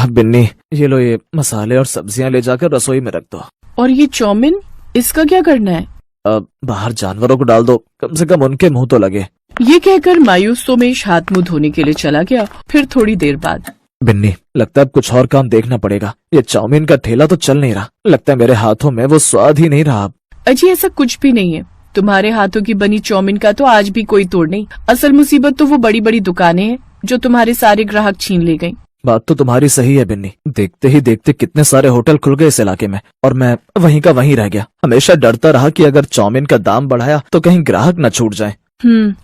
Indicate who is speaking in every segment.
Speaker 1: बिन्नी, ये लो, ये मसाले और सब्जियां ले जाकर रसोई में रख दो।
Speaker 2: और ये चाउमीन, इसका क्या करना है?
Speaker 1: बाहर जानवरों को डाल दो, कम से कम उनके मुंह तो लगे।
Speaker 2: ये कहकर मायूस सोमेश हाथ मुंह धोने के लिए चला गया। फिर थोड़ी देर बाद,
Speaker 1: बिन्नी, लगता है अब कुछ और काम देखना पड़ेगा। ये चाउमीन का ठेला तो चल नहीं रहा, लगता है मेरे हाथों में वो स्वाद ही नहीं रहा।
Speaker 2: अजी ऐसा कुछ भी नहीं है, तुम्हारे हाथों की बनी चाउमीन का तो आज भी कोई तोड़ नहीं। असल मुसीबत तो वो बड़ी बड़ी दुकानें हैं जो तुम्हारे सारे ग्राहक छीन ले गयी।
Speaker 1: बात तो तुम्हारी सही है बिन्नी, देखते ही देखते कितने सारे होटल खुल गए इस इलाके में, और मैं वहीं का वहीं रह गया। हमेशा डरता रहा कि अगर चाउमीन का दाम बढ़ाया तो कहीं ग्राहक न छूट जाए।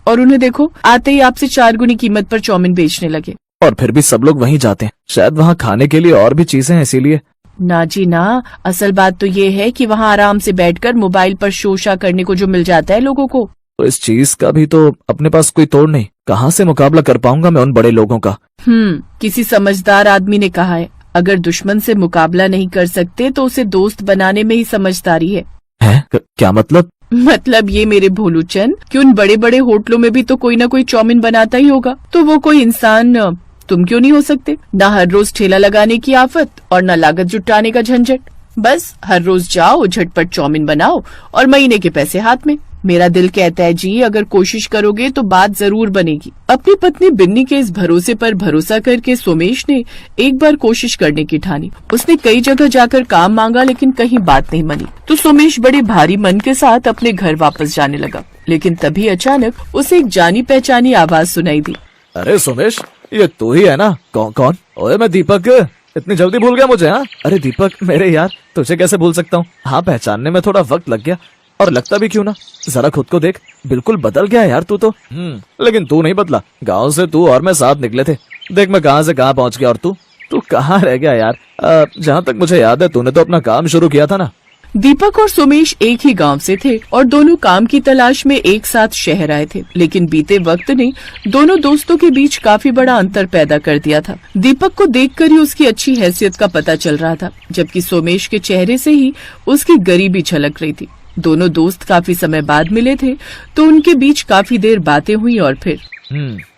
Speaker 2: और उन्हें देखो, आते ही आपसे 4 गुनी कीमत पर चाउमीन बेचने लगे।
Speaker 1: और फिर भी सब लोग वहीं जाते हैं, शायद वहाँ खाने के लिए और भी चीजें हैं इसीलिए।
Speaker 2: ना जी ना, असल बात तो ये है कि वहाँ आराम से बैठकर मोबाइल पर शोशा करने को जो मिल जाता है लोगों को।
Speaker 1: तो इस चीज का भी तो अपने पास कोई तोड़ नहीं, कहाँ से मुकाबला कर पाऊंगा मैं उन बड़े लोगों का।
Speaker 2: किसी समझदार आदमी ने कहा है, अगर दुश्मन से मुकाबला नहीं कर सकते तो उसे दोस्त बनाने में ही समझदारी है।
Speaker 1: क्या मतलब?
Speaker 2: मतलब ये मेरे भोलूचंद कि उन बड़े बड़े होटलों में भी तो कोई ना कोई चाउमीन बनाता ही होगा, तो वो कोई इंसान तुम क्यों नहीं हो सकते? ना हर रोज ठेला लगाने की आफत और न लागत जुटाने का झंझट। बस हर रोज जाओ, झटपट चाउमीन बनाओ और महीने के पैसे हाथ में। मेरा दिल कहता है जी, अगर कोशिश करोगे तो बात जरूर बनेगी। अपनी पत्नी बिन्नी के इस भरोसे पर भरोसा करके सोमेश ने एक बार कोशिश करने की ठानी। उसने कई जगह जाकर काम मांगा, लेकिन कहीं बात नहीं बनी। तो सोमेश बड़े भारी मन के साथ अपने घर वापस जाने लगा। लेकिन तभी अचानक उसे एक जानी पहचानी आवाज सुनाई दी।
Speaker 1: अरे सोमेश, ये तू ही है ना? कौन? ओए, मैं दीपक। इतनी जल्दी भूल गया मुझे? हाँ, अरे दीपक मेरे यार, तुझे कैसे भूल सकता हूँ। हाँ, पहचानने में थोड़ा वक्त लग गया, और लगता भी क्यों ना। जरा खुद को देख, बिल्कुल बदल गया यार तू तो। लेकिन तू नहीं बदला। गांव से तू और मैं साथ निकले थे, देख मैं कहां से कहां पहुंच गया और तू कहां रह गया यार। जहां तक मुझे याद है तूने तो अपना काम शुरू किया था ना।
Speaker 2: दीपक और सोमेश एक ही गांव से थे और दोनों काम की तलाश में एक साथ शहर आए थे। लेकिन बीते वक्त ने दोनों दोस्तों के बीच काफी बड़ा अंतर पैदा कर दिया था। दीपक को देखकर ही उसकी अच्छी हैसियत का पता चल रहा था, जबकि सोमेश के चेहरे से ही उसकी गरीबी झलक रही थी। दोनों दोस्त काफी समय बाद मिले थे, तो उनके बीच काफी देर बातें हुई और फिर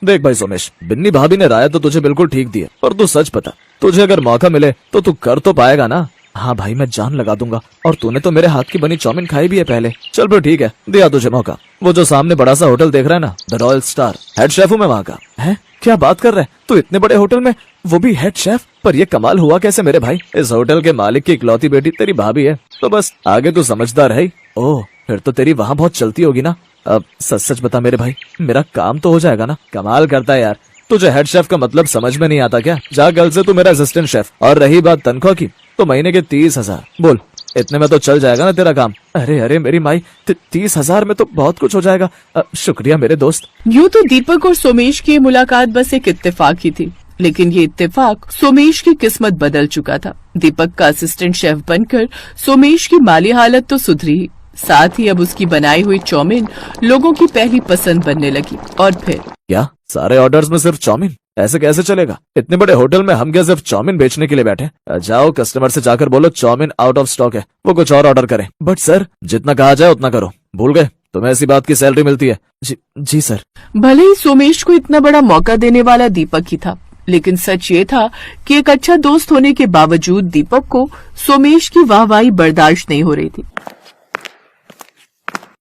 Speaker 1: देख भाई सोमेश, बिन्नी भाभी ने राय तो तुझे बिल्कुल ठीक दी है, पर तू सच बता, तुझे अगर मौका मिले तो तू कर तो पाएगा ना? हाँ भाई, मैं जान लगा दूंगा, और तूने तो मेरे हाथ की बनी चाउमीन खाई भी है पहले। चल फिर ठीक है, दिया तुझे मौका। वो जो सामने बड़ा सा होटल देख रहा है ना, the royal star, head chef हूँ मैं वहाँ का। है? क्या बात कर रहा है तू? इतने बड़े होटल में, वो भी हेड शेफ? पर ये कमाल हुआ कैसे मेरे भाई? इस होटल के मालिक की इकलौती बेटी तेरी भाभी है, तो बस आगे तू समझदार है। ओह, फिर तो तेरी वहाँ बहुत चलती होगी ना। अब सच सच बता मेरे भाई, मेरा काम तो हो जाएगा ना? कमाल करता है यार, तुझे हेड शेफ का मतलब समझ में नहीं आता क्या? जा कल से तू मेरा असिस्टेंट शेफ। और रही बात तनख्वाह की, तो महीने के 30,000। बोल, इतने में तो चल जाएगा ना तेरा काम? अरे मेरी माई, 30,000 में तो बहुत कुछ हो जाएगा। शुक्रिया मेरे दोस्त।
Speaker 2: यूँ तो दीपक और सोमेश की मुलाकात बस एक इत्तेफाक ही थी, लेकिन ये इत्तेफाक सोमेश की किस्मत बदल चुका था। दीपक का असिस्टेंट शेफ बनकर सोमेश की माली हालत तो सुधरी ही, साथ ही अब उसकी बनाई हुई चाउमीन लोगों की पहली पसंद बनने लगी। और फिर
Speaker 1: क्या सारे ऑर्डर्स में सिर्फ चाउमीन? ऐसे कैसे चलेगा? इतने बड़े होटल में हम क्या सिर्फ चाउमीन बेचने के लिए बैठे? जाओ कस्टमर से जाकर बोलो चाउमीन आउट ऑफ स्टॉक है, वो कुछ और ऑर्डर करें। बट सर, जितना कहा जाए उतना करो। भूल गए तुम्हें ऐसी बात की सैलरी मिलती है? जी सर।
Speaker 2: भले ही सोमेश को इतना बड़ा मौका देने वाला दीपक ही था, लेकिन सच ये था कि एक अच्छा दोस्त होने के बावजूद दीपक को सोमेश की वाहवाही बर्दाश्त नहीं हो रही थी।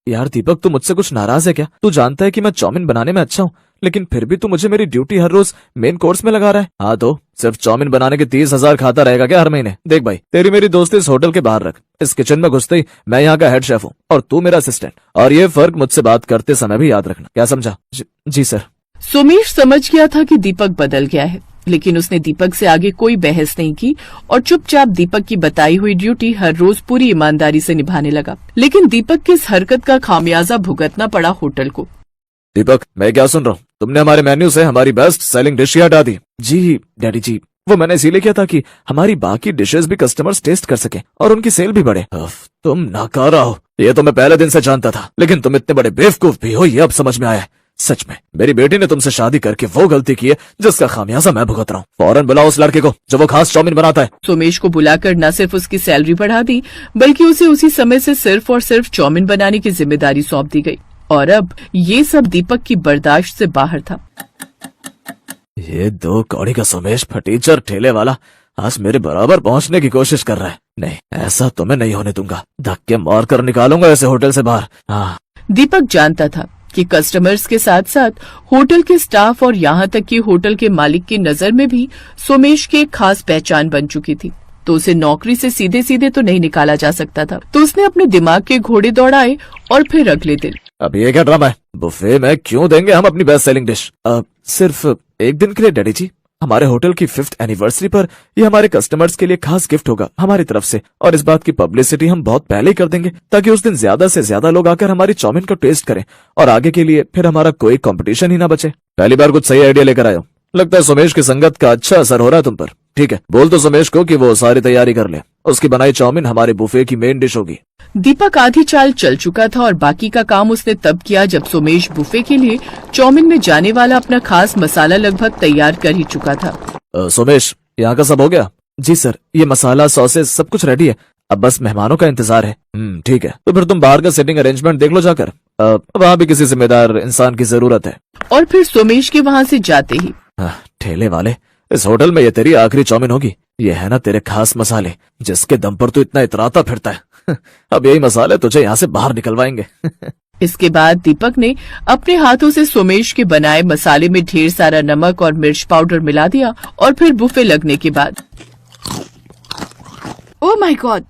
Speaker 1: यार दीपक, तू मुझसे कुछ नाराज है क्या? तू जानता है कि मैं चाउमीन बनाने में अच्छा हूँ, लेकिन फिर भी तू मुझे मेरी ड्यूटी हर रोज मेन कोर्स में लगा रहा है। हाँ, तो सिर्फ चाउमीन बनाने के 30,000 खाता रहेगा क्या हर महीने? देख भाई, तेरी मेरी दोस्ती इस होटल के बाहर रख। इस किचन में घुसते ही मैं यहाँ का हेड शेफ हूँ और तू मेरा असिस्टेंट, और ये फर्क मुझसे बात करते समय भी याद रखना। क्या समझा? जी सर।
Speaker 2: सोमेश समझ गया था कि दीपक बदल गया है, लेकिन उसने दीपक से आगे कोई बहस नहीं की और चुपचाप दीपक की बताई हुई ड्यूटी हर रोज पूरी ईमानदारी से निभाने लगा। लेकिन दीपक की इस हरकत का खामियाजा भुगतना पड़ा होटल को।
Speaker 1: दीपक, मैं क्या सुन रहा हूँ? तुमने हमारे मेन्यू से हमारी बेस्ट सेलिंग डिश हटा दी। जी डैडी जी, वो मैंने इसीलिए किया था कि हमारी बाकी डिशेस भी कस्टमर्स टेस्ट कर सके और उनकी सेल भी बढ़े। तुम नाकारा हो, ये तो मैं पहले दिन से जानता था, लेकिन तुम इतने बड़े बेवकूफ भी हो, ये अब समझ में आया है। सच में मेरी बेटी ने तुमसे शादी करके वो गलती की है जिसका खामियाजा मैं भुगत रहा हूँ। फौरन बुलाओ उस लड़के को जो वो खास चाउमीन बनाता है।
Speaker 2: सोमेश को बुलाकर न सिर्फ उसकी सैलरी बढ़ा दी, बल्कि उसे उसी समय से सिर्फ और सिर्फ चाउमीन बनाने की जिम्मेदारी सौंप दी गई। और अब ये सब दीपक की बर्दाश्त से बाहर था।
Speaker 1: ये 2 कौड़ी का सोमेश फटीचर ठेले वाला आज मेरे बराबर पहुंचने की कोशिश कर रहा है। नहीं, ऐसा तो मैं नहीं होने दूंगा। धक्के मार कर निकालूंगा ऐसे होटल से बाहर। हाँ।
Speaker 2: दीपक जानता था कि कस्टमर्स के साथ साथ होटल के स्टाफ और यहाँ तक कि होटल के मालिक की नजर में भी सोमेश की एक खास पहचान बन चुकी थी, तो उसे नौकरी से सीधे सीधे तो नहीं निकाला जा सकता था। तो उसने अपने दिमाग के घोड़े दौड़ाए और फिर अगले दिन।
Speaker 1: अब ये क्या ड्रामा है? बुफे में क्यों देंगे हम अपनी बेस्ट सेलिंग डिश? सिर्फ एक दिन के लिए डैडी जी। हमारे होटल की 5th एनिवर्सरी पर ये हमारे कस्टमर्स के लिए खास गिफ्ट होगा हमारी तरफ से, और इस बात की पब्लिसिटी हम बहुत पहले ही कर देंगे ताकि उस दिन ज्यादा से ज्यादा लोग आकर हमारी चाउमीन को टेस्ट करें और आगे के लिए फिर हमारा कोई कंपटीशन ही ना बचे। पहली बार कुछ सही आइडिया लेकर आयो। लगता है सोमेश की संगत का अच्छा असर हो रहा है तुम पर। ठीक है, बोल तो सोमेश को कि वो सारी तैयारी कर ले। उसकी बनाई चाउमीन हमारे बुफे की मेन डिश होगी।
Speaker 2: दीपक आधी चाल चल चुका था और बाकी का काम उसने तब किया जब सोमेश बुफे के लिए चाउमीन में जाने वाला अपना खास मसाला लगभग तैयार कर ही चुका था।
Speaker 1: सोमेश, यहाँ का सब हो गया? जी सर, ये मसाला सॉसेस सब कुछ रेडी है, अब बस मेहमानों का इंतजार है। ठीक है, तो फिर तुम बाहर का सेटिंग अरेंजमेंट देख लो जाकर। वहाँ भी किसी जिम्मेदार इंसान की जरूरत है।
Speaker 2: और फिर सोमेश के वहाँ से जाते ही,
Speaker 1: ठेले वाले, इस होटल में ये तेरी आखिरी चाउमीन होगी। ये है ना तेरे खास मसाले जिसके दम पर तू इतना इतराता फिरता है। अब यही मसाले तुझे यहाँ से बाहर निकलवाएंगे।
Speaker 2: इसके बाद दीपक ने अपने हाथों से सोमेश के बनाए मसाले में ढेर सारा नमक और मिर्च पाउडर मिला दिया और फिर बुफे लगने के बाद, ओह माय गॉड,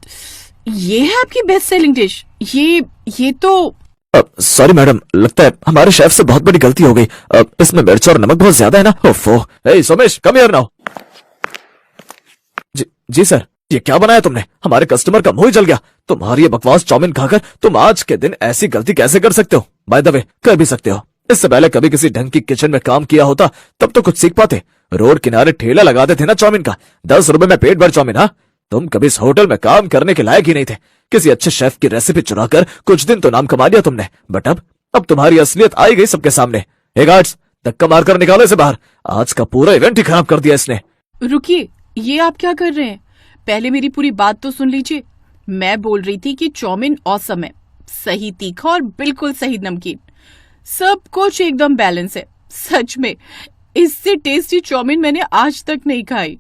Speaker 2: ये है आपकी बेस्ट सेलिंग डिश। ये तो
Speaker 1: सॉरी मैडम, लगता है हमारे शेफ से बहुत बड़ी गलती हो गई। इसमें मिर्च और नमक बहुत ज्यादा है ना। ओफो, hey Somesh, come here now. जी सर, ये क्या बनाया तुमने? हमारे कस्टमर का मुंह ही जल गया। तुम्हारी ये बकवास चाउमीन खाकर तुम आज के दिन ऐसी गलती कैसे कर सकते हो? बाय द वे, कर भी सकते हो। इससे पहले कभी किसी ढंग की किचन में काम किया होता तब तो कुछ सीख पाते। रोड किनारे ठेला लगाते थे ना चाउमीन का, 10 रुपए में पेट भर चाउमीन। हाँ, तुम कभी इस होटल में काम करने के लायक ही नहीं थे। किसी अच्छे शेफ की रेसिपी चुराकर कुछ दिन तो नाम कमा लिया तुमने, बट अब तुम्हारी असलियत आई गई सबके सामने। हे गार्ड्स, धक्का मारकर निकालो इसे बाहर। आज का पूरा इवेंट ही खराब कर दिया इसने।
Speaker 2: रुकिए, ये आप क्या कर रहे हैं? पहले मेरी पूरी बात तो सुन लीजिए। मैं बोल रही थी कि चाउमीन ऑसम है, सही तीखा और बिल्कुल सही नमकीन, सब कुछ एकदम बैलेंस है। सच में इससे टेस्टी चाउमीन मैंने आज तक नहीं खाई।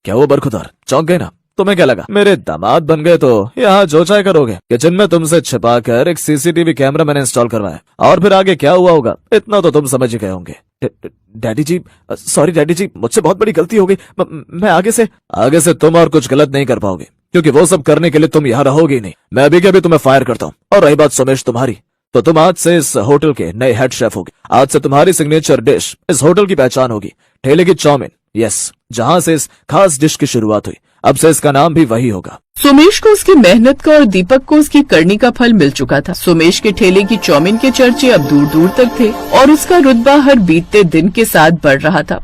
Speaker 1: क्या वो बरखुदार चौंक गए ना? तुम्हें क्या लगा मेरे दामाद बन गए तो यहाँ जो चाहे करोगे? किचन में तुमसे छिपाकर एक सीसीटीवी कैमरा मैंने इंस्टॉल करवाया, और फिर आगे क्या हुआ होगा इतना तो तुम समझ ही गए होंगे। डैडी जी, सॉरी डैडी जी, मुझसे बहुत बड़ी गलती हो गई। मैं आगे से तुम और कुछ गलत नहीं कर पाओगे, क्योंकि वो सब करने के लिए तुम यहाँ रहोगे ही नहीं। मैं अभी के अभी तुम्हें फायर करता हूँ। और रही बात सोमेश तुम्हारी, तो तुम आज से इस होटल के नए हेड शेफ होगे। आज से तुम्हारी सिग्नेचर डिश इस होटल की पहचान होगी, ठेले की चाउमीन। यस, जहाँ से इस खास डिश की शुरुआत हुई, अब से इसका नाम भी वही होगा।
Speaker 2: सोमेश को उसकी मेहनत का और दीपक को उसकी करनी का फल मिल चुका था। सोमेश के ठेले की चाउमीन के चर्चे अब दूर दूर तक थे और उसका रुतबा हर बीतते दिन के साथ बढ़ रहा था।